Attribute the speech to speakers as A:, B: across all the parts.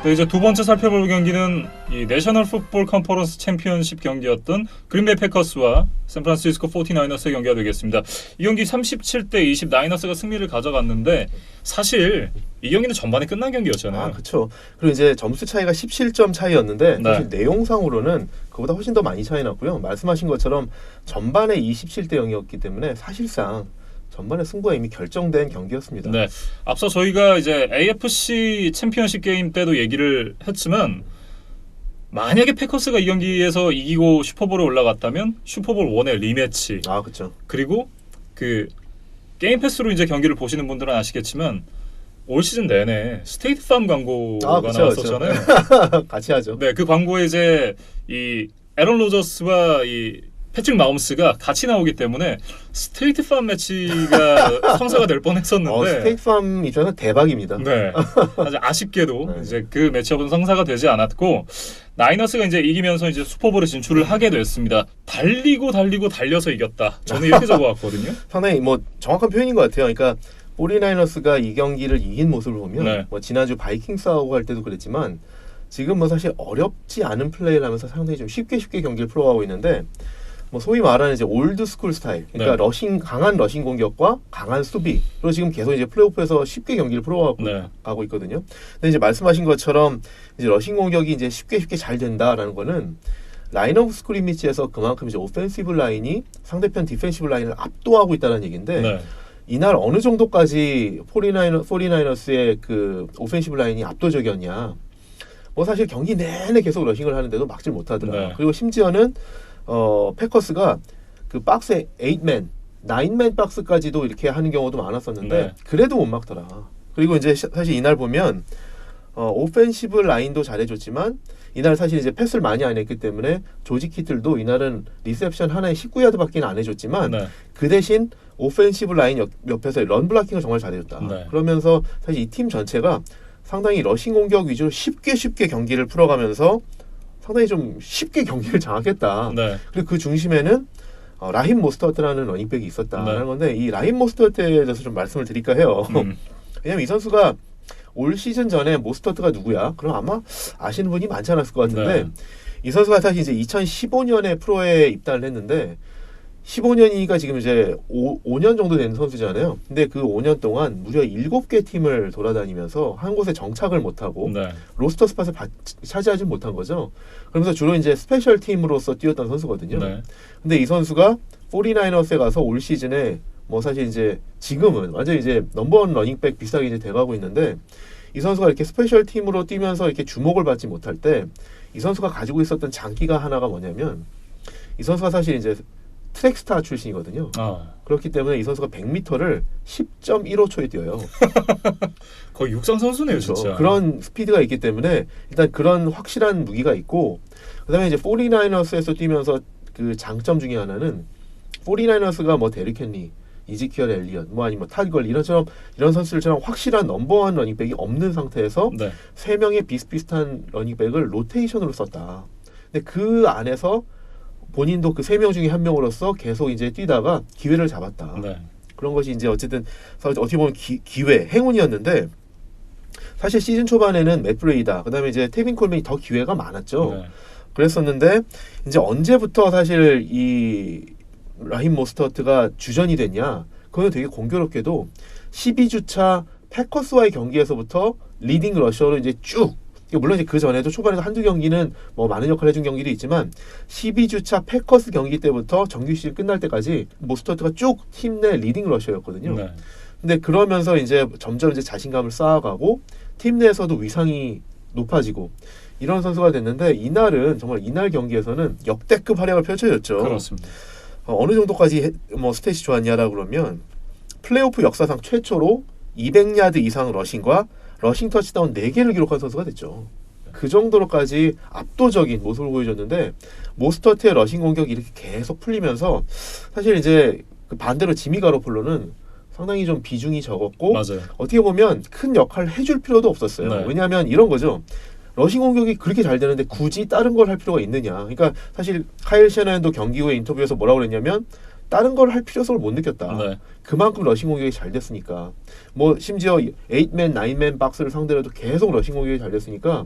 A: 또 이제 두 번째 살펴볼 경기는 이 내셔널 풋볼 컨퍼런스 챔피언십 경기였던 그린베이 패커스와 샌프란시스코 49어스의 경기가 되겠습니다. 이 경기 37대 20 나이너스가 승리를 가져갔는데 사실 이 경기는 전반에 끝난 경기였잖아요.
B: 아, 그렇죠. 그리고 이제 점수 차이가 17점 차이였는데 사실 내용상으로는 그보다 훨씬 더 많이 차이 났고요. 말씀하신 것처럼 전반에 27대 0이었기 때문에 사실상 전반의 승부가 이미 결정된 경기였습니다.
A: 네, 앞서 저희가 이제 AFC 챔피언십 게임 때도 얘기를 했지만 만약에 패커스가 이 경기에서 이기고 슈퍼볼에 올라갔다면 슈퍼볼 1의 리매치.
B: 아, 그렇죠.
A: 그리고 그 게임 패스로 이제 경기를 보시는 분들은 아시겠지만 올 시즌 내내 스테이트팜 광고가 나왔었잖아요.
B: 그쵸. 같이 하죠.
A: 네, 그 광고에 이제 이 에런 로저스와 이 패트릭 마홈스가 같이 나오기 때문에 스테이트팜 매치가 성사가 될 뻔했었는데
B: 스테이트팜 입장에서 대박입니다.
A: 네, 아주 아쉽게도
B: 네.
A: 이제 그 매치업은 성사가 되지 않았고 나이너스가 이제 이기면서 이제 슈퍼볼에 진출을 하게 됐습니다. 달려서 이겼다. 저는 이렇게 적어왔거든요.
B: 상당히 뭐 정확한 표현인 것 같아요. 그러니까 49어스가 이 경기를 이긴 모습을 보면
A: 네.
B: 뭐 지난주 바이킹스하고 할 때도 그랬지만 지금 뭐 사실 어렵지 않은 플레이를 하면서 상당히 좀 쉽게 경기를 풀어가고 있는데 뭐 소위 말하는 이제 올드 스쿨 스타일, 그러니까
A: 네.
B: 강한 러싱 공격과 강한 수비, 그리고 지금 계속 이제 플레이오프에서 쉽게 경기를 풀어가고
A: 네.
B: 가고 있거든요. 근데 이제 말씀하신 것처럼 이제 러싱 공격이 이제 쉽게 잘 된다라는 거는 라인 오브 스크리미지에서 그만큼 이제 오펜시브 라인이 상대편 디펜시브 라인을 압도하고 있다는 얘기인데
A: 네.
B: 이날 어느 정도까지 49어스의 그 오펜시브 라인이 압도적이었냐. 뭐 사실 경기 내내 계속 러싱을 하는데도 막질 못하더라.
A: 네.
B: 그리고 심지어는 패커스가 그 박스에 8맨, 9맨 박스까지도 이렇게 하는 경우도 많았었는데
A: 네.
B: 그래도 못 막더라. 그리고 이제 사실 이날 보면 오펜시브 라인도 잘해줬지만 이날 사실 이제 패스를 많이 안 했기 때문에 조지 키틀도 이날은 리셉션 하나에 19야드밖에 안 해줬지만
A: 네.
B: 그 대신 오펜시브 라인 옆에서 런 블락킹을 정말 잘해줬다.
A: 네.
B: 그러면서 사실 이 팀 전체가 상당히 러싱 공격 위주로 쉽게 경기를 풀어가면서 상당히 좀 쉽게 경기를 장악했다.
A: 네.
B: 그리고 그 중심에는 라힘 모스터트라는 러닝백이 있었다라는
A: 네.
B: 건데 이 라힘 모스터트에 대해서 좀 말씀을 드릴까 해요. 왜냐면 이 선수가 올 시즌 전에 모스터트가 누구야? 그럼 아마 아시는 분이 많지 않았을 것 같은데
A: 네.
B: 이 선수가 사실 이제 2015년에 프로에 입단을 했는데 15년이니까 지금 이제 5년 정도 된 선수잖아요. 근데 그 5년 동안 무려 7개 팀을 돌아다니면서 한 곳에 정착을 못하고
A: 네.
B: 로스터 스팟을 차지하지 못한 거죠. 그러면서 주로 이제 스페셜 팀으로서 뛰었던 선수거든요.
A: 네.
B: 근데 이 선수가 49어스에 가서 올 시즌에 뭐 사실 이제 지금은 완전 이제 넘버원 러닝백 비슷하게 이제 돼가고 있는데 이 선수가 이렇게 스페셜 팀으로 뛰면서 이렇게 주목을 받지 못할 때 이 선수가 가지고 있었던 장기가 하나가 뭐냐면 이 선수가 사실 이제 트랙스타 출신이거든요. 그렇기 때문에 이 선수가 100m를 10.15초에 뛰어요.
A: 거의 육상 선수네요,
B: 그렇죠.
A: 진짜.
B: 그런 스피드가 있기 때문에 일단 그런 확실한 무기가 있고 그다음에 이제 49어스에서 뛰면서 그 장점 중에 하나는 49어스가 뭐 데릭 헨리, 이지키얼 엘리엇, 뭐 아니면 탈걸 이런 선수들처럼 확실한 넘버원 러닝백이 없는 상태에서
A: 네.
B: 세 명의 비슷비슷한 러닝백을 로테이션으로 썼다. 근데 그 안에서 본인도 그 세 명 중에 한 명으로서 계속 이제 뛰다가 기회를 잡았다.
A: 네.
B: 그런 것이 이제 어쨌든 어떻게 보면 기회, 행운이었는데 사실 시즌 초반에는 맷 브레이다, 그다음에 이제 테빈 콜맨이 더 기회가 많았죠.
A: 네.
B: 그랬었는데 이제 언제부터 사실 이 라힘 모스터트가 주전이 됐냐? 그건 되게 공교롭게도 12주차 패커스와의 경기에서부터 리딩 러셔로 이제 쭉, 물론 이제 그 전에도 초반에도 한두 경기는 뭐 많은 역할을 해준 경기도 있지만 12주차 패커스 경기 때부터 정규 시즌 끝날 때까지 모스터트가 쭉 팀 내 리딩 러셔였거든요.
A: 네.
B: 근데 그러면서 이제 점점 이제 자신감을 쌓아가고 팀 내에서도 위상이 높아지고 이런 선수가 됐는데 이날은 정말 이날 경기에서는 역대급 활약을 펼쳐줬죠.
A: 그렇습니다.
B: 어느 정도까지 뭐 스탯이 좋았냐라 그러면 플레이오프 역사상 최초로 200야드 이상 러싱과 러싱 터치다운 4개를 기록한 선수가 됐죠. 그 정도로까지 압도적인 모습을 보여줬는데 모스터트의 러싱 공격이 이렇게 계속 풀리면서 사실 이제 그 반대로 지미 가로폴로는 상당히 좀 비중이 적었고
A: 맞아요.
B: 어떻게 보면 큰 역할을 해줄 필요도 없었어요.
A: 네.
B: 왜냐하면 이런 거죠. 러싱 공격이 그렇게 잘 되는데 굳이 다른 걸 할 필요가 있느냐. 그러니까 사실 카일 셰너도 경기 후에 인터뷰에서 뭐라고 그랬냐면 다른 걸 할 필요성을 못 느꼈다.
A: 네.
B: 그만큼 러싱 공격이 잘 됐으니까. 뭐 심지어 8맨, 9맨 박스를 상대로도 계속 러싱 공격이 잘 됐으니까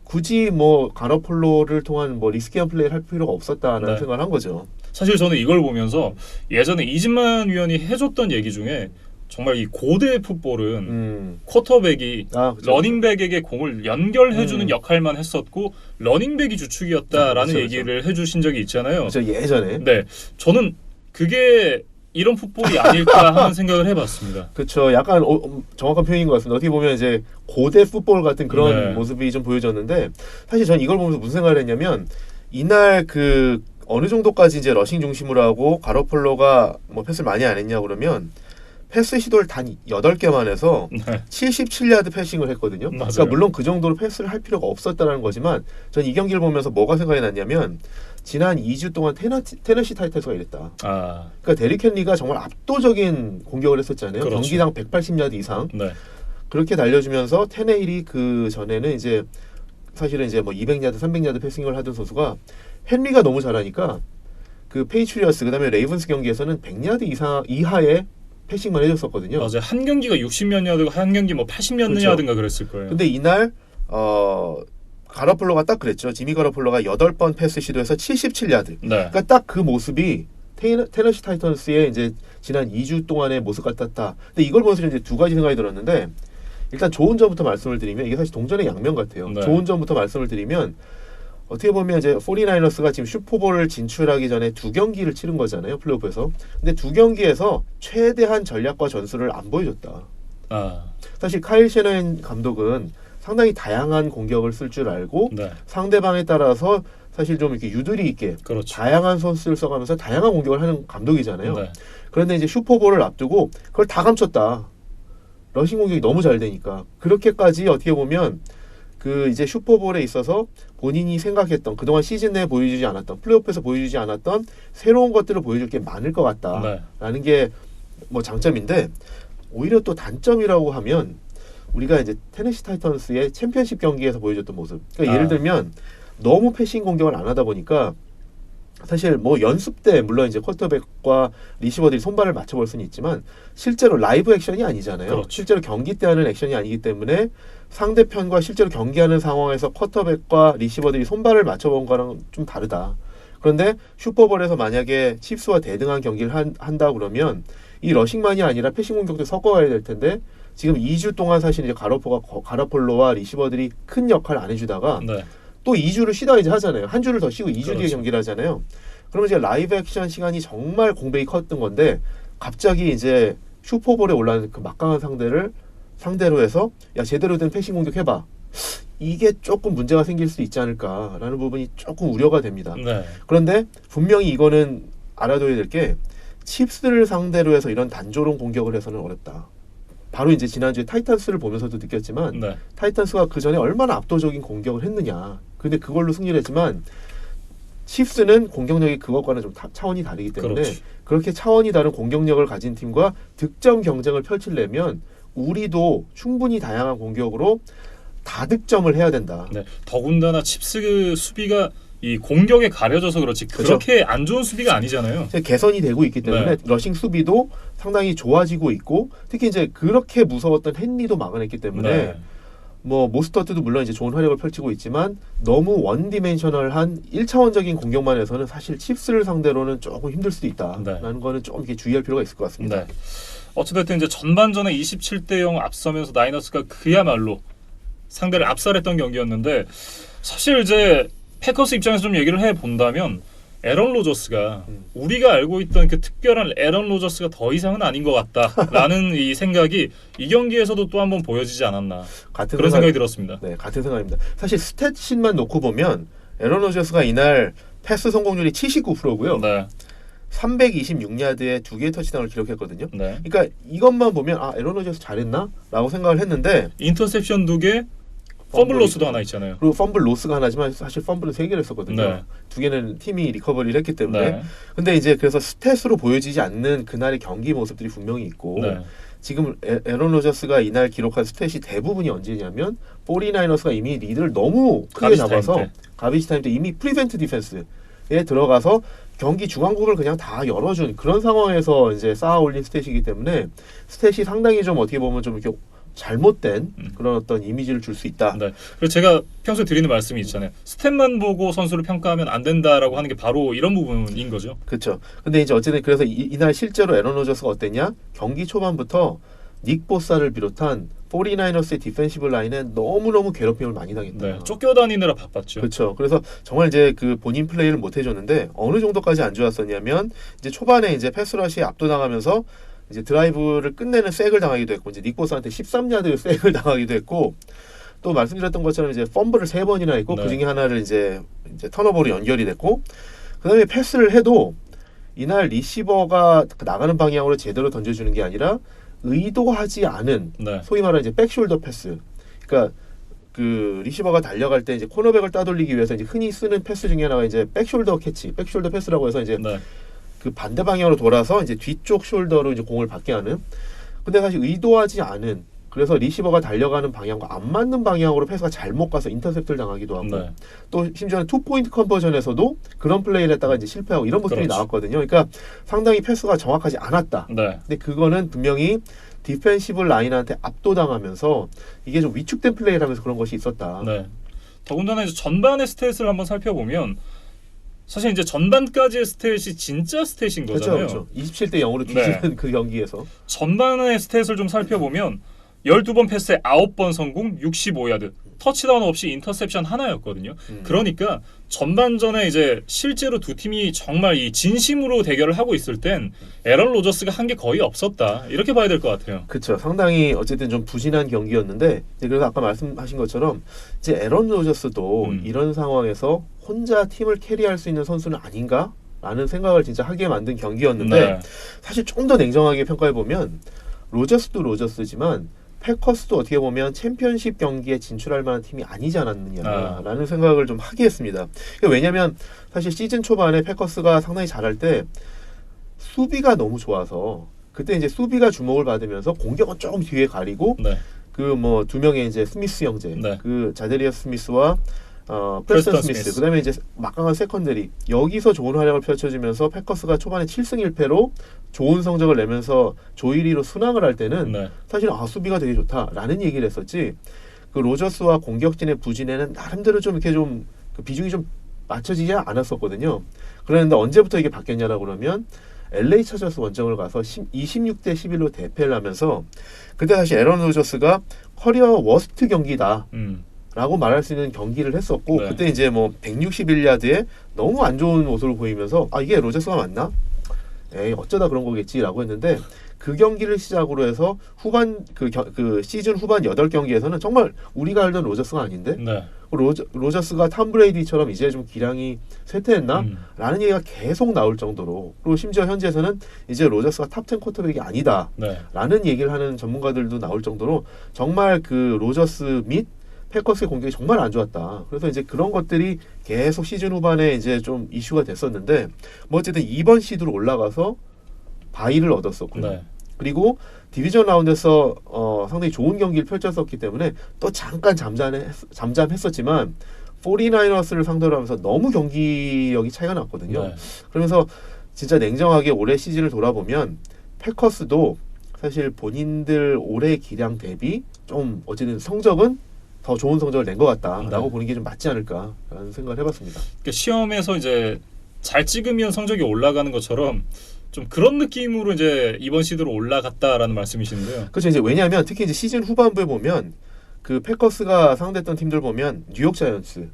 B: 굳이 뭐 가로폴로를 통한 뭐 리스키한 플레이를 할 필요가 없었다라는
A: 네.
B: 생각을 한 거죠.
A: 사실 저는 이걸 보면서 예전에 이진만 위원이 해줬던 얘기 중에 정말 이 고대 풋볼은 쿼터백이
B: 그쵸.
A: 러닝백에게 공을 연결해주는 역할만 했었고 러닝백이 주축이었다라는
B: 그쵸,
A: 얘기를 해주신 적이 있잖아요.
B: 그쵸, 예전에.
A: 네, 저는 그게 이런 풋볼이 아닐까 하는 생각을 해봤습니다.
B: 그렇죠. 약간 정확한 표현인 것 같습니다. 어떻게 보면 이제 고대 풋볼 같은 그런
A: 네.
B: 모습이 좀 보여졌는데 사실 전 이걸 보면서 무슨 생각을 했냐면 이날 그 어느 정도까지 이제 러싱 중심으로 하고 가로폴로가 뭐 패스를 많이 안 했냐 그러면 패스 시도를 단 8개만 해서
A: 네.
B: 77야드 패싱을 했거든요.
A: 맞아요.
B: 그러니까 물론 그 정도로 패스를 할 필요가 없었다는 거지만 전 이 경기를 보면서 뭐가 생각이 났냐면 지난 2주 동안 테너시 타이탄스가 이랬다. 그러니까 데릭 헨리가 정말 압도적인 공격을 했었잖아요.
A: 그렇죠.
B: 경기당 180야드 이상.
A: 네.
B: 그렇게 달려주면서 테네일이 그 전에는 이제 사실은 이제 뭐 200야드, 300야드 패싱을 하던 선수가 헨리가 너무 잘하니까 그 페이트리어스 그다음에 레이븐스 경기에서는 100야드 이하의 패싱만 해줬었거든요.
A: 맞아요. 한 경기가 60몇 야드고 한 경기 뭐 80몇
B: 그렇죠.
A: 야드인가 그랬을 거예요.
B: 근데 이날 가로폴로가 딱 그랬죠. 지미 가로폴로가 8번 패스 시도해서 77야드.
A: 네.
B: 그러니까 딱 그 모습이 테너시 타이탄스의 이제 지난 2주 동안의 모습 같았다. 근데 이걸 보면서 이제 두 가지 생각이 들었는데 일단 좋은 점부터 말씀을 드리면 이게 사실 동전의 양면 같아요.
A: 네.
B: 좋은 점부터 말씀을 드리면 어떻게 보면 이제 49ers가 지금 슈퍼볼을 진출하기 전에 2경기를 치른 거잖아요. 플레이오프에서. 근데 2경기에서 최대한 전략과 전술을 안 보여줬다. 사실 카일 셰넌 감독은 상당히 다양한 공격을 쓸 줄 알고
A: 네.
B: 상대방에 따라서 사실 좀 이렇게 유두리 있게
A: 그렇죠.
B: 다양한 선수를 써가면서 다양한 공격을 하는 감독이잖아요.
A: 네.
B: 그런데 이제 슈퍼볼을 앞두고 그걸 다 감췄다. 러싱 공격이 너무 잘 되니까 그렇게까지 어떻게 보면 그 이제 슈퍼볼에 있어서 본인이 생각했던 그동안 시즌 내에 보여주지 않았던 플레이오프에서 보여주지 않았던 새로운 것들을 보여줄 게 많을 것 같다라는 게 뭐 장점인데 오히려 또 단점이라고 하면 우리가 이제 테네시 타이탄스의 챔피언십 경기에서 보여줬던 모습. 그러니까 예를 들면 너무 패싱 공격을 안 하다 보니까 사실 뭐 연습 때 물론 이제 쿼터백과 리시버들이 손발을 맞춰볼 수는 있지만 실제로 라이브 액션이 아니잖아요.
A: 그렇죠.
B: 실제로 경기 때 하는 액션이 아니기 때문에 상대편과 실제로 경기하는 상황에서 쿼터백과 리시버들이 손발을 맞춰본 거랑 좀 다르다. 그런데 슈퍼볼에서 만약에 칩스와 대등한 경기를 한다 그러면 이 러싱만이 아니라 패싱 공격도 섞어가야 될 텐데 지금 2주 동안 사실 이제 가로폴로와 리시버들이 큰 역할을 안 해주다가
A: 네.
B: 또 2주를 쉬다가 이제 하잖아요. 한 주를 더 쉬고 2주 뒤에
A: 그렇죠.
B: 경기를 하잖아요. 그러면 이제 라이브 액션 시간이 정말 공백이 컸던 건데 갑자기 이제 슈퍼볼에 올라가는 그 막강한 상대로 해서 야 제대로 된 패싱 공격 해봐. 이게 조금 문제가 생길 수 있지 않을까라는 부분이 조금 우려가 됩니다.
A: 네.
B: 그런데 분명히 이거는 알아둬야 될 게 칩스를 상대로 해서 이런 단조로운 공격을 해서는 어렵다. 바로 이제 지난주에 타이탄스를 보면서도 느꼈지만
A: 네.
B: 타이탄스가 그 전에 얼마나 압도적인 공격을 했느냐. 근데 그걸로 승리를 했지만 칩스는 공격력이 그것과는 좀 차원이 다르기 때문에
A: 그렇지.
B: 그렇게 차원이 다른 공격력을 가진 팀과 득점 경쟁을 펼치려면 우리도 충분히 다양한 공격으로 다득점을 해야 된다.
A: 네. 더군다나 칩스 수비가 이 공격에 가려져서 그렇지 그렇게 안 좋은 수비가 아니잖아요.
B: 개선이 되고 있기 때문에
A: 네.
B: 러싱 수비도 상당히 좋아지고 있고 특히 이제 그렇게 무서웠던 헨리도 막아냈기 때문에
A: 네.
B: 뭐 모스터트도 물론 이제 좋은 활약을 펼치고 있지만 너무 원디멘셔널한 1차원적인 공격만 해서는 사실 칩스를 상대로는 조금 힘들 수도 있다라는
A: 네.
B: 거는 좀 이렇게 주의할 필요가 있을 것 같습니다.
A: 네. 어찌됐든 이제 전반전에 27대 0 앞서면서 나이너스가 그야말로 상대를 압살했던 경기였는데 사실 이제 패커스 입장에서 좀 얘기를 해본다면 에런 로저스가 우리가 알고 있던 그 특별한 에런 로저스가 더 이상은 아닌 것 같다라는 이 생각이 이 경기에서도 또 한번 보여지지 않았나 그런 생각이 들었습니다.
B: 네, 같은 생각입니다. 사실 스탯신만 놓고 보면 에런 로저스가 이날 패스 성공률이 79%고요.
A: 네.
B: 326야드에 2개의 터치다운을 기록했거든요.
A: 네.
B: 그러니까 이것만 보면 에런 로저스 잘했나? 라고 생각을 했는데
A: 인터셉션 2개, 펌블 로스도 하나 있잖아요.
B: 그리고 펌블 로스가 하나지만 사실 펌블은 3개를 했었거든요.
A: 네.
B: 2개는 팀이 리커버리를 했기 때문에.
A: 네.
B: 근데 이제 그래서 스탯으로 보여지지 않는 그날의 경기 모습들이 분명히 있고
A: 네.
B: 지금 에런 로저스가 이날 기록한 스탯이 대부분이 언제냐면 49ers가 이미 리드를 너무 크게
A: 가비지 타임
B: 잡아서
A: 때.
B: 가비지 타임 때 이미 프리벤트 디펜스에 들어가서 경기 중앙국을 그냥 다 열어준 그런 상황에서 이제 쌓아 올린 스탯이기 때문에 스탯이 상당히 좀 어떻게 보면 좀 이렇게 잘못된 그런 어떤 이미지를 줄 수 있다.
A: 네. 그리고 제가 평소에 드리는 말씀이 있잖아요. 스탯만 보고 선수를 평가하면 안 된다라고 하는 게 바로 이런 부분인 거죠.
B: 그렇죠. 근데 이제 어쨌든 그래서 이날 실제로 에런 로저스가 어땠냐? 경기 초반부터 닉 보사를 비롯한 49ers의 디펜시브 라인에 너무너무 괴롭힘을 많이 당했다.
A: 네. 쫓겨다니느라 바빴죠.
B: 그렇죠. 그래서 정말 이제 그 본인 플레이를 못 해줬는데 어느 정도까지 안 좋았었냐면 이제 초반에 이제 패스러시에 압도당하면서 이제 드라이브를 끝내는 색을 당하기도 했고 이제 닉 보사한테 13야드 색을 당하기도 했고 또 말씀드렸던 것처럼 이제 펌블을 3번이나 했고
A: 네.
B: 그 중에 하나를 이제 턴오버로 연결이 됐고 그다음에 패스를 해도 이날 리시버가 나가는 방향으로 제대로 던져주는 게 아니라 의도하지 않은
A: 네.
B: 소위 말하는 이제 백숄더 패스. 그러니까 그 리시버가 달려갈 때 이제 코너백을 따돌리기 위해서 이제 흔히 쓰는 패스 중에 하나가 이제 백숄더 캐치, 백숄더 패스라고 해서 이제
A: 네.
B: 그 반대 방향으로 돌아서 이제 뒤쪽 숄더로 이제 공을 받게 하는. 근데 사실 의도하지 않은 그래서 리시버가 달려가는 방향과 안 맞는 방향으로 패스가 잘못 가서 인터셉트를 당하기도 하고
A: 네.
B: 또 심지어는 투포인트 컨버전에서도 그런 플레이를 했다가 이제 실패하고 이런 모습이
A: 그렇죠.
B: 나왔거든요. 그러니까 상당히 패스가 정확하지 않았다.
A: 네.
B: 근데 그거는 분명히 디펜시브 라인한테 압도당하면서 이게 좀 위축된 플레이를 하면서 그런 것이 있었다.
A: 네. 더군다나 이제 전반의 스탯을 한번 살펴보면 사실 이제 전반까지의 스탯이 진짜 스탯인
B: 그렇죠,
A: 거잖아요.
B: 그렇죠. 27대 0으로 뒤지는 그 경기에서
A: 전반의 스탯을 좀 살펴보면 12번 패스에 9번 성공, 65야드. 터치다운 없이 인터셉션 하나였거든요. 그러니까 전반전에 이제 실제로 두 팀이 정말 이 진심으로 대결을 하고 있을 땐 에런 로저스가 한 게 거의 없었다. 이렇게 봐야 될 것 같아요.
B: 그렇죠. 상당히 어쨌든 좀 부진한 경기였는데 이제 그래서 아까 말씀하신 것처럼 이제 에런 로저스도 이런 상황에서 혼자 팀을 캐리할 수 있는 선수는 아닌가? 라는 생각을 진짜 하게 만든 경기였는데
A: 네.
B: 사실 좀 더 냉정하게 평가해 보면 로저스도 로저스지만 패커스도 어떻게 보면 챔피언십 경기에 진출할 만한 팀이 아니지 않았느냐라는 생각을 좀 하게 했습니다. 왜냐하면 사실 시즌 초반에 패커스가 상당히 잘할 때 수비가 너무 좋아서 그때 이제 수비가 주목을 받으면서 공격은 조금 뒤에 가리고
A: 네.
B: 그 뭐 두 명의 이제 스미스 형제,
A: 네.
B: 그 자데리어스 스미스와 프레스턴 스미스,
A: 스미스.
B: 그다음에 이제 막강한 세컨더리 여기서 좋은 활약을 펼쳐주면서 패커스가 초반에 7승 1패로 좋은 성적을 내면서 조1위로 순항을 할 때는
A: 네.
B: 사실 수비가 되게 좋다라는 얘기를 했었지. 그 로저스와 공격진의 부진에는 나름대로 좀 이렇게 좀 그 비중이 좀 맞춰지지 않았었거든요. 그런데 언제부터 이게 바뀌었냐라고 그러면 LA 차저스 원정을 가서 26대 11로 대패를 하면서 그때 사실 에런 로저스가 커리어 워스트 경기다. 라고 말할 수 있는 경기를 했었고
A: 네.
B: 그때 이제 뭐 161야드에 너무 안 좋은 모습을 보이면서 이게 로저스가 맞나? 에이 어쩌다 그런 거겠지라고 했는데 그 경기를 시작으로 해서 후반 그 시즌 후반 8경기에서는 정말 우리가 알던 로저스가 아닌데
A: 네.
B: 로저스가 탐 브레이디처럼 이제 좀 기량이 쇠퇴했나? 라는 얘기가 계속 나올 정도로 그리고 심지어 현재에서는 이제 로저스가 탑10 쿼터백이 아니다
A: 네.
B: 라는 얘기를 하는 전문가들도 나올 정도로 정말 그 로저스 및 패커스의 공격이 정말 안 좋았다. 그래서 이제 그런 것들이 계속 시즌 후반에 이제 좀 이슈가 됐었는데 뭐 어쨌든 2번 시드로 올라가서 바이를 얻었었고요.
A: 네.
B: 그리고 디비전 라운드에서 상당히 좋은 경기를 펼쳤었기 때문에 또 잠깐 잠잠했었지만 49ers를 상대로 하면서 너무 경기력이 차이가 났거든요.
A: 네.
B: 그러면서 진짜 냉정하게 올해 시즌을 돌아보면 패커스도 사실 본인들 올해 기량 대비 좀 어쨌든 성적은 더 좋은 성적을 낸 것 같다라고
A: 네.
B: 보는 게 좀 맞지 않을까라는 생각을 해봤습니다.
A: 그러니까 시험에서 이제 잘 찍으면 성적이 올라가는 것처럼 좀 그런 느낌으로 이제 이번 시드로 올라갔다라는 말씀이신데요.
B: 그렇죠. 이제 왜냐하면 특히 이제 시즌 후반부에 보면 그 패커스가 상대했던 팀들 보면 뉴욕 자이언츠,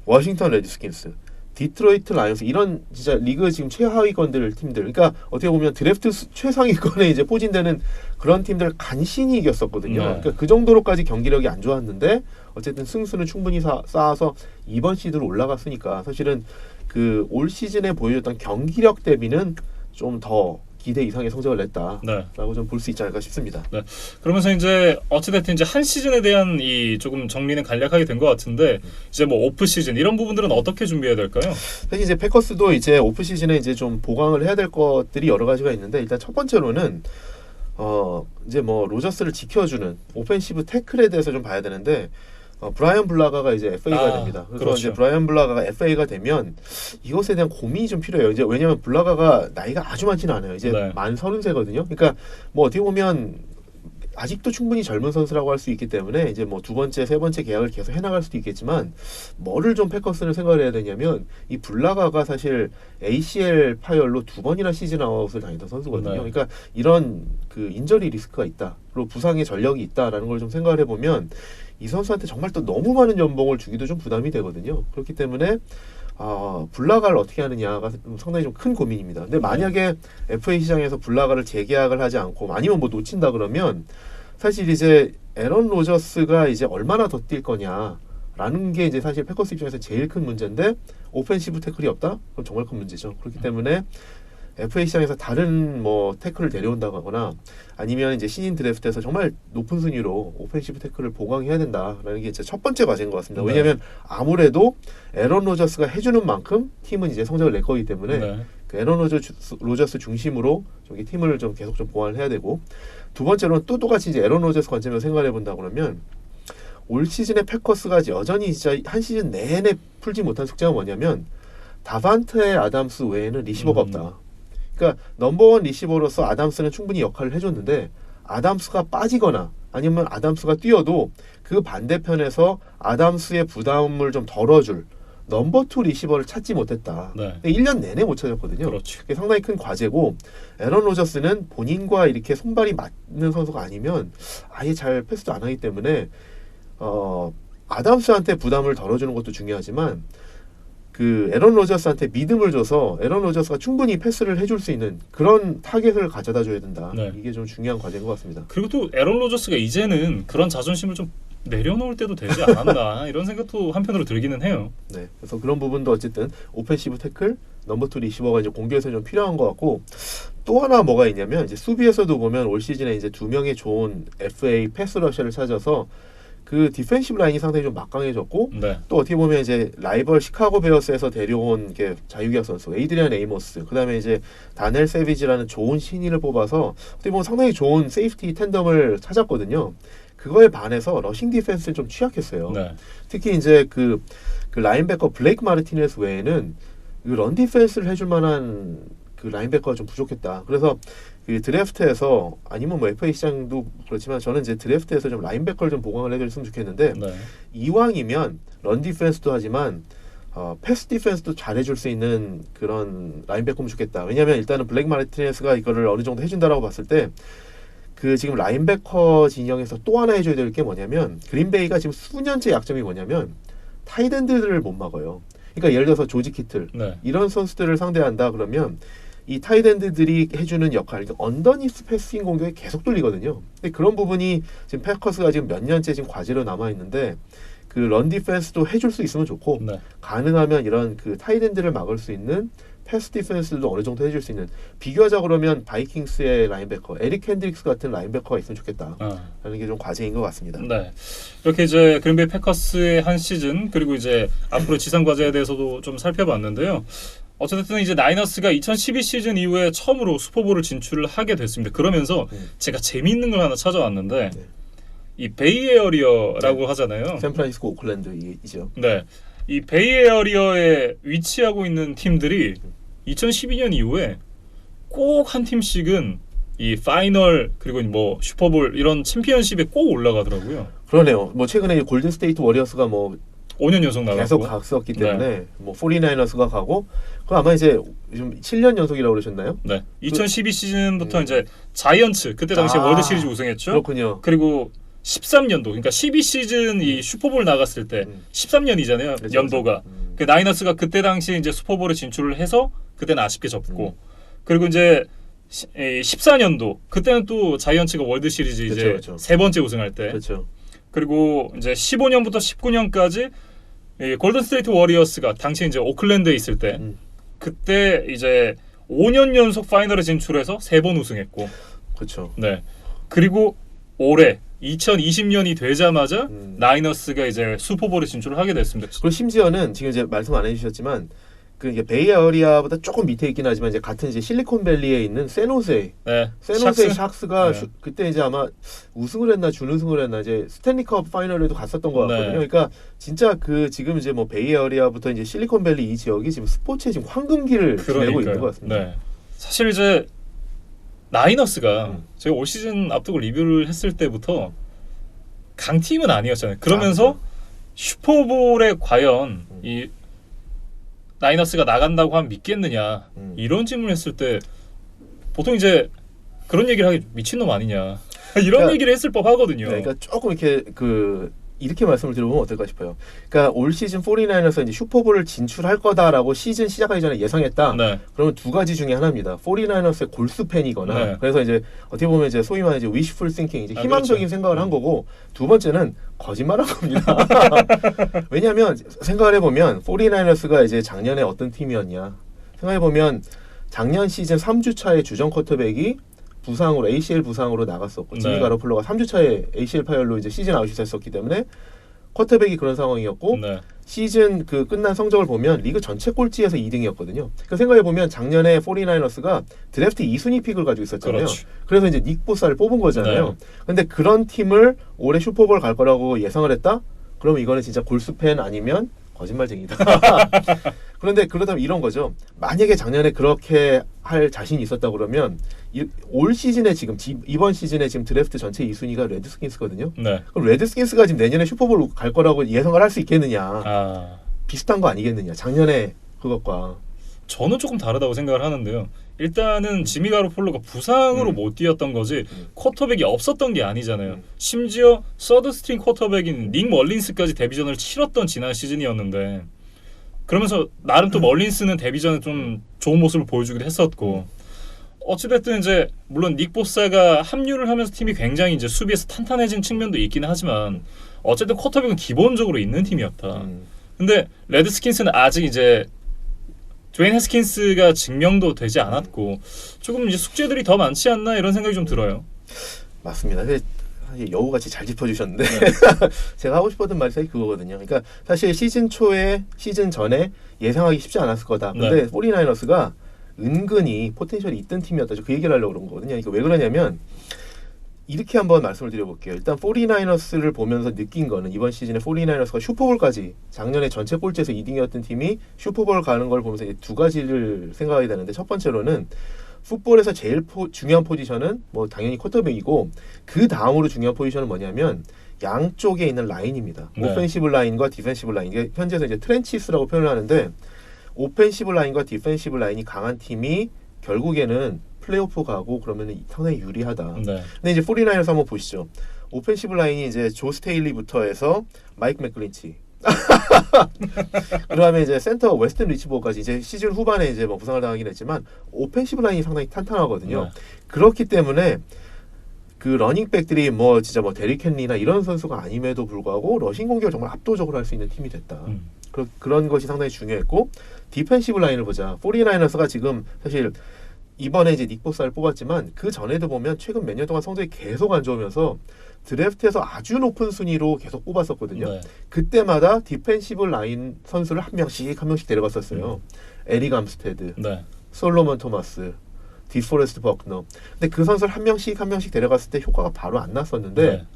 B: 워싱턴 레드스킨스, 디트로이트 라이온스 이런 진짜 리그 지금 최하위권들 팀들, 그러니까 어떻게 보면 드래프트 최상위권에 이제 포진되는 그런 팀들 간신히 이겼었거든요.
A: 네.
B: 그러니까 그 정도로까지 경기력이 안 좋았는데 어쨌든 승수는 충분히 쌓아서 이번 시드로 올라갔으니까 사실은 그 올 시즌에 보여줬던 경기력 대비는 좀 더 기대 이상의 성적을 냈다라고
A: 네.
B: 좀 볼 수 있지 않을까 싶습니다.
A: 네. 그러면서 이제 어찌됐든 이제 한 시즌에 대한 이 조금 정리는 간략하게 된 것 같은데 이제 뭐 오프 시즌 이런 부분들은 어떻게 준비해야 될까요?
B: 사실 이제 패커스도 이제 오프 시즌에 이제 좀 보강을 해야 될 것들이 여러 가지가 있는데 일단 첫 번째로는 이제 뭐 로저스를 지켜주는 오펜시브 태클에 대해서 좀 봐야 되는데 브라이언 블라가가 이제 FA가 됩니다. 그래서
A: 그렇죠.
B: 이제 브라이언 블라가가 FA가 되면 이것에 대한 고민이 좀 필요해요. 이제 왜냐하면 블라가가 나이가 아주 많지는 않아요. 이제
A: 네.
B: 만 33세거든요. 그러니까 뭐 어떻게 보면 아직도 충분히 젊은 선수라고 할 수 있기 때문에 이제 뭐 두 번째, 세 번째 계약을 계속 해나갈 수도 있겠지만 뭐를 좀 패커스는 생각을 해야 되냐면 이 블라가가 사실 ACL 파열로 2번이나 시즌 아웃을 당했던 선수거든요.
A: 네.
B: 그러니까 이런 그 인저리 리스크가 있다. 그리고 부상의 전력이 있다라는 걸 좀 생각을 해보면 이 선수한테 정말 또 너무 많은 연봉을 주기도 좀 부담이 되거든요. 그렇기 때문에 블라가를 어떻게 하느냐가 상당히 좀 큰 고민입니다. 근데 만약에 FA 시장에서 블라가를 재계약을 하지 않고 아니면 뭐 놓친다 그러면 사실 이제 에런 로저스가 이제 얼마나 더 뛸 거냐라는 게 이제 사실 패커스 입장에서 제일 큰 문제인데 오펜시브 태클이 없다? 그럼 정말 큰 문제죠. 그렇기 때문에 FA 시장에서 다른 뭐 태클을 데려온다거나 아니면 이제 신인 드래프트에서 정말 높은 순위로 오펜시브 태클을 보강해야 된다라는 게 이제 첫 번째 과제인 것 같습니다.
A: 네.
B: 왜냐하면 아무래도 에런 로저스가 해주는 만큼 팀은 이제 성적을 낼 거기 때문에
A: 네.
B: 그 에런 로저스 중심으로 저기 팀을 좀 계속 좀 보완을 해야 되고 두 번째로는 또 똑같이 이제 에런 로저스 관점에서 생각해 본다 그러면 올 시즌에 패커스가 여전히 진짜 한 시즌 내내 풀지 못한 숙제가 뭐냐면 다반테 아담스 외에는 리시버가 없다. 그러니까 넘버원 리시버로서 아담스는 충분히 역할을 해줬는데 아담스가 빠지거나 아니면 아담스가 뛰어도 그 반대편에서 아담스의 부담을 좀 덜어줄 넘버2 리시버를 찾지 못했다.
A: 네.
B: 1년 내내 못 찾았거든요.
A: 그렇죠.
B: 그게 상당히 큰 과제고 에런 로저스는 본인과 이렇게 손발이 맞는 선수가 아니면 아예 잘 패스도 안 하기 때문에 아담스한테 부담을 덜어주는 것도 중요하지만 그 에런 로저스한테 믿음을 줘서 에런 로저스가 충분히 패스를 해줄 수 있는 그런 타겟을 가져다 줘야 된다.
A: 네.
B: 이게 좀 중요한 과제인 것 같습니다.
A: 그리고 또 에런 로저스가 이제는 그런 자존심을 좀 내려놓을 때도 되지 않았나 이런 생각도 한편으로 들기는 해요.
B: 네, 그래서 그런 부분도 어쨌든 오펜시브 태클, 넘버2 리시버가 이제 공격에서 좀 필요한 것 같고 또 하나 뭐가 있냐면 이제 수비에서도 보면 올 시즌에 이제 2명의 좋은 FA 패스 러셔를 찾아서 그 디펜시브 라인이 상당히 좀 막강해졌고
A: 네.
B: 또 어떻게 보면 이제 라이벌 시카고 베어스에서 데려온 게 자유계약 선수 에이드리안 에이모스 그다음에 이제 다넬 세비지라는 좋은 신인을 뽑아서 어떻게 보면 상당히 좋은 세이프티 텐덤을 찾았거든요. 그거에 반해서 러싱 디펜스는 좀 취약했어요.
A: 네.
B: 특히 이제 그 라인베커 블레이크 마르티네스 외에는 그 런 디펜스를 해줄 만한 그 라인베커가 좀 부족했다. 그래서 그 드래프트에서 아니면 뭐 FA 시장도 그렇지만 저는 이제 드래프트에서 좀 라인베커를 좀 보강을 해줬으면 좋겠는데
A: 네.
B: 이왕이면 런 디펜스도 하지만 패스 디펜스도 잘해줄 수 있는 그런 라인베커면 좋겠다. 왜냐하면 일단은 블레이크 마르티네스가 이거를 어느 정도 해준다라고 봤을 때 그 지금 라인베커 진영에서 또 하나 해줘야 될 게 뭐냐면 그린베이가 지금 수년째 약점이 뭐냐면 타이드엔드들을 못 막아요. 그러니까 예를 들어서 조지 키틀
A: 네.
B: 이런 선수들을 상대한다 그러면 이 타이드엔드들이 해주는 역할, 그러니까 언더니스 패스ing 공격이 계속 뚫리거든요. 근데 그런 부분이 지금 패커스가 지금 몇 년째 지금 과제로 남아 있는데 그 런 디펜스도 해줄 수 있으면 좋고
A: 네.
B: 가능하면 이런 그 타이드엔드를 막을 수 있는 패스 디펜스도 어느 정도 해줄 수 있는 비교하자 그러면 바이킹스의 라인베커 에릭 핸드릭스 같은 라인베커가 있으면 좋겠다 라는 게 좀 과제인 것 같습니다.
A: 네. 이렇게 이제 그린베이 패커스의 한 시즌 그리고 이제 앞으로 지상 과제에 대해서도 좀 살펴봤는데요. 어쨌든 이제 나이너스가 2012 시즌 이후에 처음으로 슈퍼볼을 진출을 하게 됐습니다. 그러면서 제가 재미있는 걸 하나 찾아왔는데 이 베이에어리어라고 하잖아요.
B: 샌프란시스코 오클랜드이죠.
A: 네. 이 베이에어리어에 위치하고 있는 팀들이 2012년 이후에 꼭 한 팀씩은 이 파이널 그리고 뭐 슈퍼볼 이런 챔피언십에 꼭 올라가더라고요.
B: 그러네요. 뭐 최근에 골든 스테이트 워리어스가 뭐
A: 5년 연속 나갔고
B: 계속 갔었기 때문에 뭐 49ers가 가고 그 아마 이제 좀 7년 연속이라고 그러셨나요?
A: 네. 2012 시즌부터 이제 자이언츠 그때 당시에 월드 시리즈 우승했죠.
B: 그렇군요.
A: 그리고 13년도 그러니까 12 시즌 이 슈퍼볼 나갔을 때 13년이잖아요.
B: 그렇죠.
A: 연도가. 그 나이너스가 그때 당시에 이제 슈퍼볼에 진출을 해서 그때는 아쉽게 접고 그리고 이제 14년도 그때는 또 자이언츠가 월드 시리즈 이제
B: 그렇죠.
A: 세 번째 우승할 때.
B: 그렇죠.
A: 그리고 이제 15년부터 19년까지 이 골든 스테이트 워리어스가 당시 이제 오클랜드에 있을 때 그때 이제 5년 연속 파이널에 진출해서 3번 우승했고.
B: 그렇죠.
A: 네. 그리고 올해 2020년이 되자마자 나이너스가 이제 슈퍼볼에 진출을 하게 됐습니다.
B: 그리고 심지어는 지금 이제 말씀 안 해주셨지만 그 이게 베이에어리아보다 조금 밑에 있긴 하지만 이제 같은 이제 실리콘밸리에 있는 샌호세
A: 네.
B: 샌호세 샥스가
A: 네.
B: 그때 이제 아마 우승을 했나 준우승을 했나 이제 스탠리컵 파이널에도 갔었던 것 같거든요.
A: 네.
B: 그러니까 진짜 그 지금 이제 뭐 베이에어리아부터 이제 실리콘밸리 이 지역이 지금 스포츠의 지금 황금기를 지내고 있는 것 같습니다.
A: 네. 사실 이제 나이너스가 제가 올 시즌 앞두고 리뷰를 했을 때부터 강팀은 아니었잖아요. 그러면서 슈퍼볼에 과연 이 나이너스가 나간다고 하면 믿겠느냐 이런 질문을 했을 때 보통 이제 그런 얘기를 하기 미친놈 아니냐 이런
B: 그러니까,
A: 얘기를 했을 법하거든요.
B: 네, 그러니까 조금 이렇게 이렇게 말씀을 드려보면 어떨까 싶어요. 그러니까 올 시즌 49에서 이제 슈퍼볼을 진출할 거다라고 시즌 시작하기 전에 예상했다.
A: 네.
B: 그러면 두 가지 중에 하나입니다. 49ers의 골수 팬이거나
A: 네.
B: 그래서 이제 어떻게 보면 이제 소위 말하는 이제 wishful thinking, 이제 희망적인
A: 그렇죠.
B: 생각을 한 거고, 두 번째는 거짓말한 겁니다. 왜냐하면 생각을 해보면 49ers가 이제 작년에 어떤 팀이었냐 생각해보면 작년 시즌 3주차에 주전 쿼터백이 부상으로 ACL 부상으로 나갔었고
A: 네.
B: 지미 가로폴로가 3주차에 ACL 파열로 이제 시즌 아웃이 됐었기 때문에 쿼터백이 그런 상황이었고
A: 네.
B: 시즌 그 끝난 성적을 보면 리그 전체 꼴찌에서 2등이었거든요. 그 생각해 보면 작년에 49ers가 드래프트 2순위 픽을 가지고 있었잖아요.
A: 그렇죠.
B: 그래서 이제 닉 보사를 뽑은 거잖아요.
A: 네.
B: 근데 그런 팀을 올해 슈퍼볼 갈 거라고 예상을 했다? 그러면 이거는 진짜 골수 팬 아니면 거짓말쟁이다. 그런데 그러다면 이런 거죠. 만약에 작년에 그렇게 할 자신이 있었다 그러면 올 시즌에 지금 이번 시즌에 지금 드래프트 전체 2순위가 레드스킨스거든요.
A: 네.
B: 그럼 레드스킨스가 지금 내년에 슈퍼볼 갈 거라고 예상을 할 수 있겠느냐?
A: 아,
B: 비슷한 거 아니겠느냐? 작년에 그것과.
A: 저는 조금 다르다고 생각을 하는데요. 일단은 지미 가로폴로가 부상으로 못 뛰었던 거지 쿼터백이 없었던 게 아니잖아요. 심지어 서드 스트링 쿼터백인 닉 멀린스까지 데뷔전을 치렀던 지난 시즌이었는데, 그러면서 나름 또 멀린스는 데뷔전에 좀 좋은 모습을 보여주기도 했었고, 어찌됐든 이제 물론 닉 보사가 합류를 하면서 팀이 굉장히 이제 수비에서 탄탄해진 측면도 있기는 하지만 어쨌든 쿼터백은 기본적으로 있는 팀이었다. 근데 레드스킨스는 아직 이제 드웨인 해스킨스가 증명도 되지 않았고 조금 이제 숙제들이 더 많지 않나 이런 생각이 좀 들어요.
B: 맞습니다. 사실 여우같이 잘 짚어주셨는데 제가 하고 싶었던 말이 사실 그거거든요. 그러니까 사실 시즌 전에 예상하기 쉽지 않았을 거다. 근데
A: 네.
B: 49ers가 은근히 포텐셜이 있던 팀이었다. 그 얘기를 하려고 그런 거거든요. 이거 왜 그러냐면 이렇게 한번 말씀을 드려볼게요. 일단 49ers를 보면서 느낀 거는 이번 시즌에 49ers가 슈퍼볼까지 작년에 전체 꼴찌에서 2등이었던 팀이 슈퍼볼 가는 걸 보면서 두 가지를 생각해야 되는데, 첫 번째로는 풋볼에서 제일 중요한 포지션은 뭐 당연히 쿼터백이고 그 다음으로 중요한 포지션은 뭐냐면 양쪽에 있는 라인입니다.
A: 네.
B: 오펜시브 라인과 디펜시브 라인. 이게 현재에서 이제 트렌치스라고 표현을 하는데, 오펜시브 라인과 디펜시브 라인이 강한 팀이 결국에는 플레이오프 가고 그러면 상당히 유리하다.
A: 네.
B: 근데 이제 49ers 한번 보시죠. 오펜시브 라인이 이제 조 스테일리부터 해서 마이크 맥클린치. 그다음에 이제 센터 웨스턴 리치보까지 이제 시즌 후반에 이제 뭐 부상을 당하긴 했지만 오펜시브 라인이 상당히 탄탄하거든요.
A: 네.
B: 그렇기 때문에 그 러닝백들이 뭐 진짜 뭐 데릭 헨리나 이런 선수가 아님에도 불구하고 러싱 공격을 정말 압도적으로 할 수 있는 팀이 됐다. 그런 것이 상당히 중요했고, 디펜시브 라인을 보자. 49ers가 지금 사실 이번에 이제 닉 보사를 뽑았지만 그 전에도 보면 최근 몇 년 동안 성적이 계속 안 좋으면서 드래프트에서 아주 높은 순위로 계속 뽑았었거든요.
A: 네.
B: 그때마다 디펜시브 라인 선수를 한 명씩 데려갔었어요. 에릭 암스테드,
A: 네.
B: 솔로몬 토마스, 디포레스트 버크너. 근데 그 선수를 한 명씩 데려갔을 때 효과가 바로 안 났었는데
A: 네.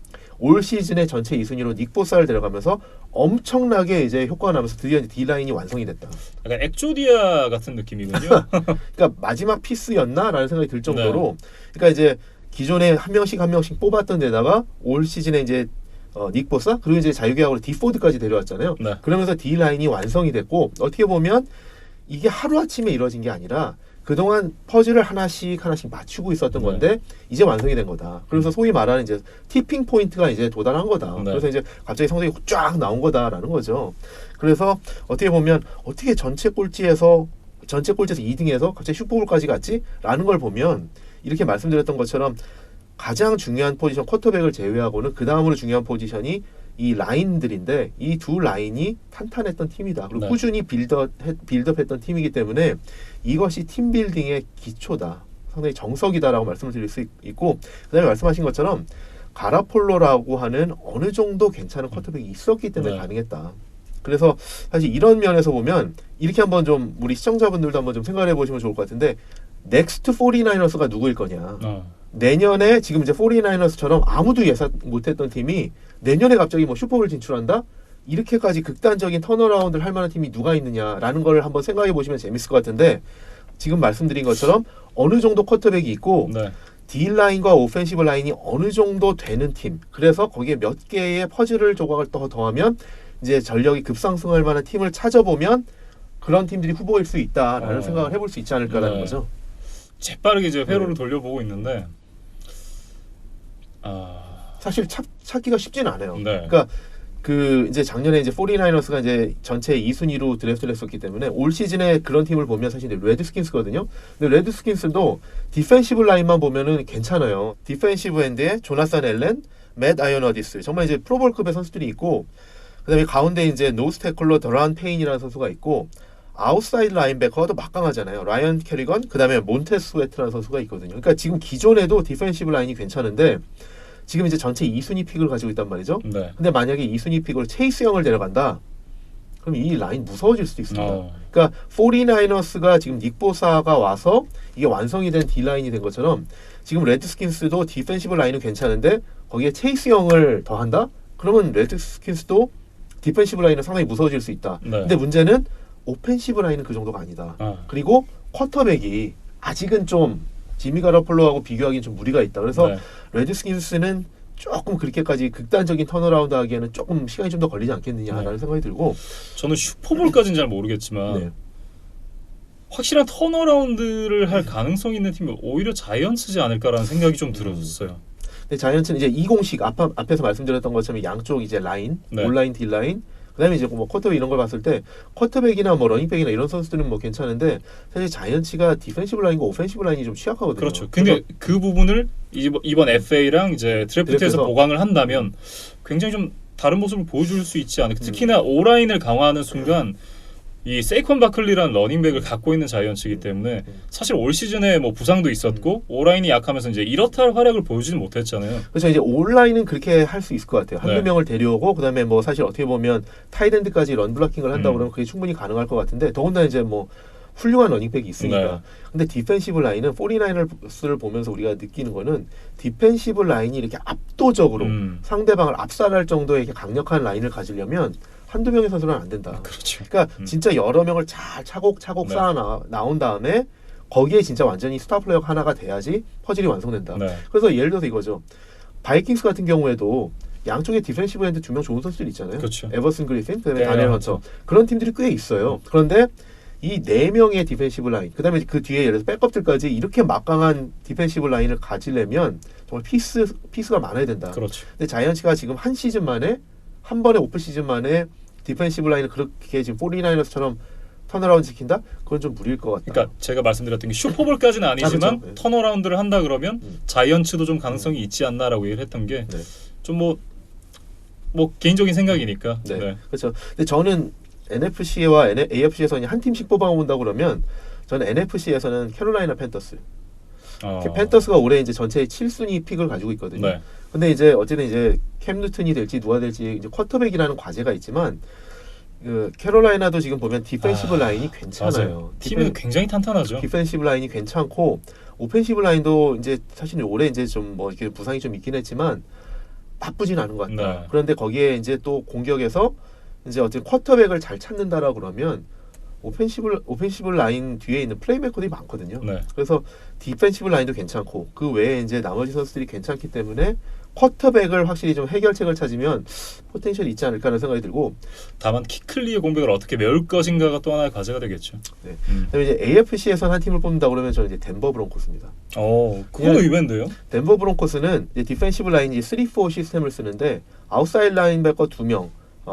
B: 올 시즌에 전체 2순위로 닉 보사를 데려가면서 엄청나게 이제 효과가 나면서 드디어 D라인이 완성이 됐다.
A: 약간 엑조디아 같은 느낌이군요.
B: 그러니까 마지막 피스였나라는 생각이 들 정도로, 그러니까 이제 기존에 한 명씩 뽑았던 데다가 올 시즌에 이제 닉 보사 그리고 이제 자유계약으로 디포드까지 데려왔잖아요.
A: 네.
B: 그러면서 D라인이 완성이 됐고, 어떻게 보면 이게 하루아침에 이루어진 게 아니라 그동안 퍼즐을 하나씩 맞추고 있었던 건데 이제 완성이 된 거다. 그래서 소위 말하는 이제 티핑 포인트가 이제 도달한 거다.
A: 네.
B: 그래서 이제 갑자기 성적이 쫙 나온 거다라는 거죠. 그래서 어떻게 보면 어떻게 전체 꼴찌에서 2등에서 갑자기 슈퍼볼까지 갔지? 라는 걸 보면 이렇게 말씀드렸던 것처럼 가장 중요한 포지션 쿼터백을 제외하고는 그 다음으로 중요한 포지션이 이 라인들인데, 이 두 라인이 탄탄했던 팀이다. 그리고
A: 네.
B: 꾸준히 빌드업했던 팀이기 때문에 이것이 팀빌딩의 기초다. 상당히 정석이다라고 말씀을 드릴 수 있고, 그다음에 말씀하신 것처럼 가라폴로라고 하는 어느 정도 괜찮은 쿼터백이 있었기 때문에
A: 네.
B: 가능했다. 그래서 사실 이런 면에서 보면 이렇게 한번 좀 우리 시청자분들도 한번 좀 생각해 보시면 좋을 것 같은데 넥스트 49ers가 누구일 거냐. 내년에 지금 이제 49ers처럼 아무도 예상 못했던 팀이 내년에 갑자기 뭐 슈퍼볼 진출한다? 이렇게까지 극단적인 턴어라운드를 할 만한 팀이 누가 있느냐라는 걸 한번 생각해 보시면 재밌을 것 같은데 지금 말씀드린 것처럼 어느 정도 쿼터백이 있고
A: 네.
B: D라인과 오펜시브 라인이 어느 정도 되는 팀. 그래서 거기에 몇 개의 퍼즐을 조각을 더하면 이제 전력이 급상승할 만한 팀을 찾아보면 그런 팀들이 후보일 수 있다라는 생각을 해볼 수 있지 않을까라는
A: 네.
B: 거죠.
A: 재빠르게 이제 회로를 돌려보고 있는데
B: 사실 찾기가 쉽지는 않아요.
A: 네.
B: 그러니까 그 이제 작년에 이제 49ers가 이제 전체 2순위로 드래프트를 했었기 때문에 올 시즌에 그런 팀을 보면 사실 이제 레드스킨스거든요. 근데 레드스킨스도 디펜시브 라인만 보면은 괜찮아요. 디펜시브 엔드에 조나산 앨런, 맷 아이어너디스 정말 이제 프로볼급의 선수들이 있고 그다음에 가운데 이제 노스 태클러 더란 페인이라는 선수가 있고 아웃사이드 라인베커도 막강하잖아요. 라이언 캐리건 그다음에 몬테스 웨트라는 선수가 있거든요. 그러니까 지금 기존에도 디펜시브 라인이 괜찮은데 지금 이제 전체 2순위 픽을 가지고 있단 말이죠.
A: 네.
B: 근데 만약에 2순위 픽을 체이스 형을 데려간다. 그럼 이 라인 무서워질 수도 있습니다. 그러니까 49ers가 지금 닉 보사가 와서 이게 완성이 된 D라인이 된 것처럼 지금 레드스킨스도 디펜시브 라인은 괜찮은데 거기에 체이스 형을 더한다? 그러면 레드스킨스도 디펜시브 라인은 상당히 무서워질 수 있다.
A: 네.
B: 근데 문제는 오펜시브 라인은 그 정도가 아니다. 그리고 쿼터백이 아직은 좀 지미 가로폴로하고 비교하기엔 좀 무리가 있다. 그래서
A: 네.
B: 레드스킨스는 조금 그렇게까지 극단적인 턴어라운드 하기에는 조금 시간이 좀 더 걸리지 않겠느냐라는 생각이 들고
A: 저는 슈퍼볼까지는 잘 모르겠지만
B: 네.
A: 확실한 턴어라운드를 할 가능성 있는 팀이 오히려 자이언츠지 않을까라는 생각이 좀 들었어요.
B: 근데 자이언츠는 이제 2공식 앞에서 말씀드렸던 것처럼 양쪽 이제 라인,
A: 네.
B: 온라인, 딜라인 그다음에 이제 뭐 쿼터백 이런 걸 봤을 때 쿼터백이나 뭐 러닝백이나 이런 선수들은 뭐 괜찮은데 사실 자이언츠가 디펜시브 라인과 오펜시브 라인이 좀 취약하거든요.
A: 그렇죠. 근데 그 부분을 이번 FA랑 이제 드래프트에서 보강을 한다면 굉장히 좀 다른 모습을 보여줄 수 있지 않을까. 특히나 오라인을 강화하는 순간 이 세이콘 바클리라는 러닝백을 갖고 있는 자이언츠이기 때문에 사실 올 시즌에 뭐 부상도 있었고 오라인이 약하면서 이제 이렇다 할 활약을 보여주진 못했잖아요.
B: 그래서 이제 온라인은 그렇게 할 수 있을 것 같아요. 한두
A: 네.
B: 명을 데려오고 그다음에 뭐 사실 어떻게 보면 타이드엔드까지 런 블로킹을 한다고 그러면 그게 충분히 가능할 것 같은데 더군다나 이제 뭐 훌륭한 러닝백이 있으니까.
A: 네.
B: 근데 디펜시브 라인은 49ers를 보면서 우리가 느끼는 거는 디펜시브 라인이 이렇게 압도적으로 상대방을 압살할 정도의 이렇게 강력한 라인을 가지려면 한두 명의 선수는 안 된다.
A: 그렇죠.
B: 그러니까 진짜 여러 명을 잘 차곡차곡
A: 네.
B: 쌓아 나온 다음에 거기에 진짜 완전히 스타 플레이어 하나가 돼야지 퍼즐이 완성된다.
A: 네.
B: 그래서 예를 들어서 이거죠. 바이킹스 같은 경우에도 양쪽에 디펜시브 엔드 두 명 좋은 선수들 있잖아요.
A: 그렇죠.
B: 에버슨 그리핀, 그다음에
A: 네,
B: 다니엘 헌터. 그런 팀들이 꽤 있어요. 그런데 이 네 명의 디펜시브 라인, 그다음에 그 뒤에 예를 들어서 백업들까지 이렇게 막강한 디펜시브 라인을 가지려면 정말 피스가 많아야 된다.
A: 그렇죠.
B: 근데 자이언츠가 지금 한 시즌 만에 한 번에 오프 시즌 만에 디펜시브 라인을 그렇게 지금 49ers처럼 턴어라운드 시킨다? 그건 좀 무리일 것 같다.
A: 그러니까 제가 말씀드렸던 게 슈퍼볼까지는 아니지만
B: 그렇죠.
A: 턴어라운드를 한다 그러면 자이언츠도 좀 가능성이 있지 않나라고 얘기를 했던 게 좀 뭐 개인적인 생각이니까.
B: 네.
A: 네.
B: 그렇죠. 근데 저는 NFC와 AFC에서 한 팀씩 뽑아본다 그러면 저는 NFC에서는 캐롤라이나 팬터스. 팬터스가 올해 이제 전체 7순위 픽을 가지고 있거든요.
A: 네.
B: 근데 이제 어쨌든 이제 캠 뉴튼이 될지 누가 될지 이제 쿼터백이라는 과제가 있지만 그 캐롤라이나도 지금 보면 디펜시브 라인이 괜찮아요.
A: 팀은 굉장히 탄탄하죠.
B: 디펜시브 라인이 괜찮고 오펜시브 라인도 이제 사실 올해 이제 좀 뭐 이렇게 부상이 좀 있긴 했지만 나쁘진 않은 것 같다.
A: 네.
B: 그런데 거기에 이제 또 공격에서 이제 어쨌든 쿼터백을 잘 찾는다라 그러면 오펜시브 라인 뒤에 있는 플레이메이커들이 많거든요.
A: 네.
B: 그래서 디펜시브 라인도 괜찮고 그 외에 이제 나머지 선수들이 괜찮기 때문에 쿼터백을 확실히 좀 해결책을 찾으면 포텐셜이 있지 않을까라는 생각이 들고
A: 다만 키클리의 공백을 어떻게 메울 것인가가 또 하나의 과제가 되겠죠.
B: 네. 그다음에 이제 AFC에선 한 팀을 뽑는다 그러면 저는 이제 덴버 브론코스입니다.
A: 그거 의외인데요.
B: 덴버 브론코스는 이제 디펜시브 라인이 3-4 시스템을 쓰는데 아웃사이드 라인베커 2명,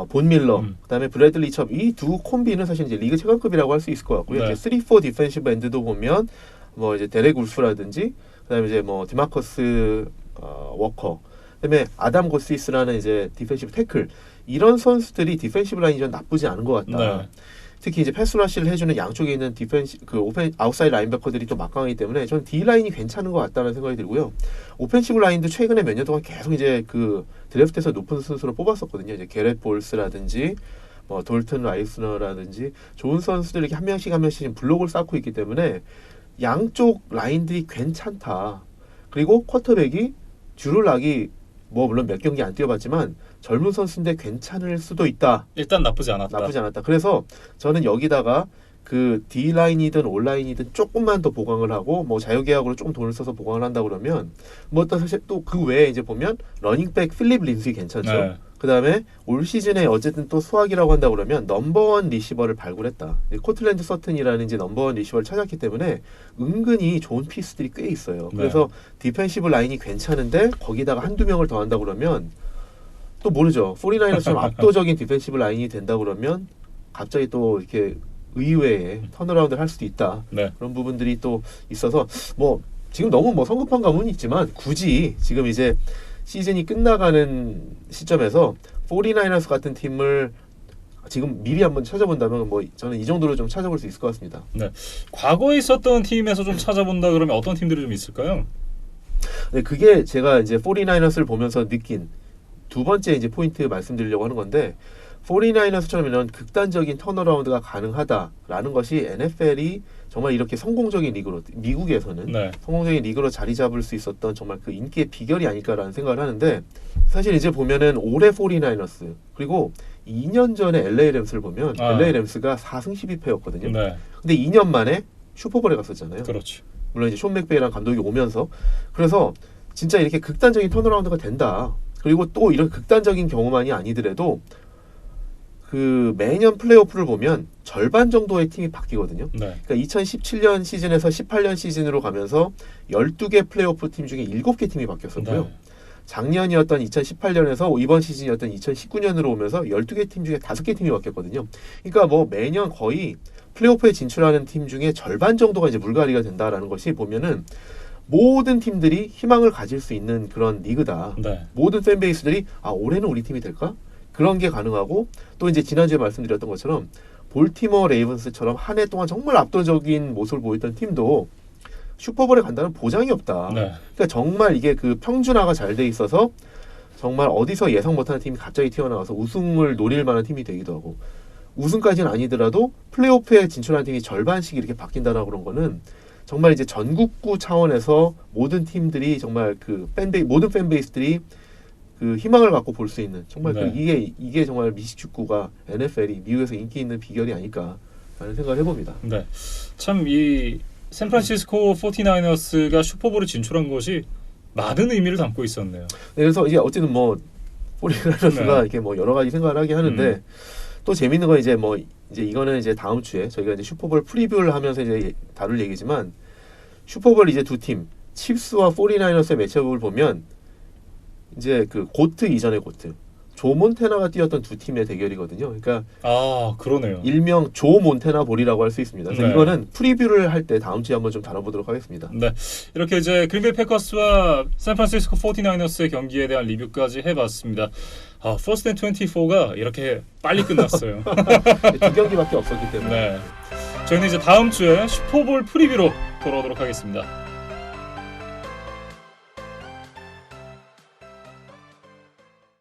B: 본 밀러, 그다음에 브래들리 첩 이 두 콤비는 사실 이제 리그 최강급이라고 할 수 있을 것 같고요.
A: 네.
B: 이제 3-4 디펜시브 엔드도 보면 뭐 이제 데렉 울프라든지 그다음에 이제 뭐 디마커스 워커, 그다음에 아담 고스이스라는 이제 디펜시브 태클 이런 선수들이 디펜시브 라인이 좀 나쁘지 않은 것 같다.
A: 네.
B: 특히 이제 패스러시를 해주는 양쪽에 있는 아웃사이드 라인베커들이 또 막강하기 때문에 저는 D 라인이 괜찮은 것 같다는 생각이 들고요. 오펜시브 라인도 최근에 몇 년 동안 계속 이제 그 드래프트에서 높은 선수로 뽑았었거든요. 이제 게렛 볼스라든지 뭐 돌튼 라이스너라든지 좋은 선수들 이렇게 한 명씩 한 명씩 지금 블록을 쌓고 있기 때문에 양쪽 라인들이 괜찮다. 그리고 쿼터백이 주루 락이 뭐 물론 몇 경기 안 뛰어봤지만 젊은 선수인데 괜찮을 수도 있다.
A: 일단 나쁘지 않았다.
B: 나쁘지 않았다. 그래서 저는 여기다가 그 D 라인이든 올 라인이든 조금만 더 보강을 하고 뭐 자유계약으로 조금 돈을 써서 보강을 한다 그러면 뭐 또 사실 또 그 외에 이제 보면 러닝백 필립 린스이 괜찮죠.
A: 네.
B: 그다음에 올 시즌에 어쨌든 또 수학이라고 한다 그러면 넘버원 리시버를 발굴했다. 코틀랜드 서튼이라는 이제 넘버원 리시버를 찾았기 때문에 은근히 좋은 피스들이 꽤 있어요.
A: 네.
B: 그래서 디펜시브 라인이 괜찮은데 거기다가 한두 명을 더한다 그러면 또 모르죠. 49ers처럼 압도적인 디펜시브 라인이 된다 그러면 갑자기 또 이렇게 의외의 턴어라운드를 할 수도 있다.
A: 네.
B: 그런 부분들이 또 있어서 뭐 지금 너무 뭐 성급한 감은 있지만 굳이 지금 이제 시즌이 끝나가는 시점에서 49ers 같은 팀을 지금 미리 한번 찾아본다면 뭐 저는 이 정도로 좀 찾아볼 수 있을 것 같습니다.
A: 네. 과거에 있었던 팀에서 좀 찾아본다 그러면 어떤 팀들이 좀 있을까요?
B: 네, 그게 제가 이제 49ers를 보면서 느낀 두 번째 이제 포인트 말씀드리려고 하는 건데 49ers처럼 이런 극단적인 턴어라운드가 가능하다라는 것이 NFL이 정말 이렇게 성공적인 리그로 미국에서는
A: 네.
B: 성공적인 리그로 자리 잡을 수 있었던 정말 그 인기의 비결이 아닐까라는 생각을 하는데 사실 이제 보면은 올해 49ers 그리고 2년 전에 LA 램스를 보면 LA 램스가 4승 12패였거든요.
A: 네.
B: 근데 2년 만에 슈퍼볼에 갔었잖아요.
A: 그렇죠.
B: 물론 이제 숀 맥베이랑 감독이 오면서 그래서 진짜 이렇게 극단적인 턴어라운드가 된다. 그리고 또 이런 극단적인 경우만이 아니더라도 그 매년 플레이오프를 보면 절반 정도의 팀이 바뀌거든요.
A: 네.
B: 그러니까 2017년 시즌에서 18년 시즌으로 가면서 12개 플레이오프 팀 중에 7개 팀이 바뀌었었고요.
A: 네.
B: 작년이었던 2018년에서 이번 시즌이었던 2019년으로 오면서 12개 팀 중에 5개 팀이 바뀌었거든요. 그러니까 뭐 매년 거의 플레이오프에 진출하는 팀 중에 절반 정도가 이제 물갈이가 된다라는 것이 보면은 모든 팀들이 희망을 가질 수 있는 그런 리그다.
A: 네.
B: 모든 팬베이스들이 아 올해는 우리 팀이 될까? 그런 게 가능하고 또 이제 지난주에 말씀드렸던 것처럼 볼티모어 레이븐스처럼 한 해 동안 정말 압도적인 모습을 보였던 팀도 슈퍼볼에 간다는 보장이 없다.
A: 네.
B: 그러니까 정말 이게 그 평준화가 잘 돼 있어서 정말 어디서 예상 못하는 팀이 갑자기 튀어나와서 우승을 노릴 만한 팀이 되기도 하고 우승까지는 아니더라도 플레이오프에 진출하는 팀이 절반씩 이렇게 바뀐다라고 그런 거는 정말 이제 전국구 차원에서 모든 팀들이 정말 그 모든 팬베이스들이 그 희망을 갖고 볼 수 있는 정말
A: 네.
B: 그 이게 정말 미식축구가 NFL이 미국에서 인기 있는 비결이 아닐까라는 생각을 해봅니다.
A: 네. 참 이 샌프란시스코 49ers가 슈퍼볼에 진출한 것이 많은 의미를 담고 있었네요.
B: 네, 그래서 이제 어쨌든 뭐 49ers가
A: 네.
B: 이렇게 뭐 여러 가지 생각을 하게 하는데 또 재밌는 건 이제 뭐 이제 이거는 이제 다음 주에 저희가 이제 슈퍼볼 프리뷰를 하면서 이제 다룰 얘기지만 슈퍼볼 이제 두 팀 칩스와 49ers의 매치업을 보면 이제 그 고트 이전의 고트 조 몬테나가 뛰었던 두 팀의 대결이거든요. 그러니까
A: 아, 그러네요.
B: 일명 조 몬테나 볼이라고 할 수 있습니다. 그래서
A: 네.
B: 이거는 프리뷰를 할 때 다음 주에 한번 좀 다뤄보도록 하겠습니다.
A: 네. 이렇게 이제 그린베이 패커스와 샌프란시스코 49ers의 경기에 대한 리뷰까지 해봤습니다. 아, First and 24가 이렇게 빨리 끝났어요.
B: 두 경기밖에 없었기 때문에
A: 네. 저희는 이제 다음 주에 슈퍼볼 프리뷰로 돌아오도록 하겠습니다.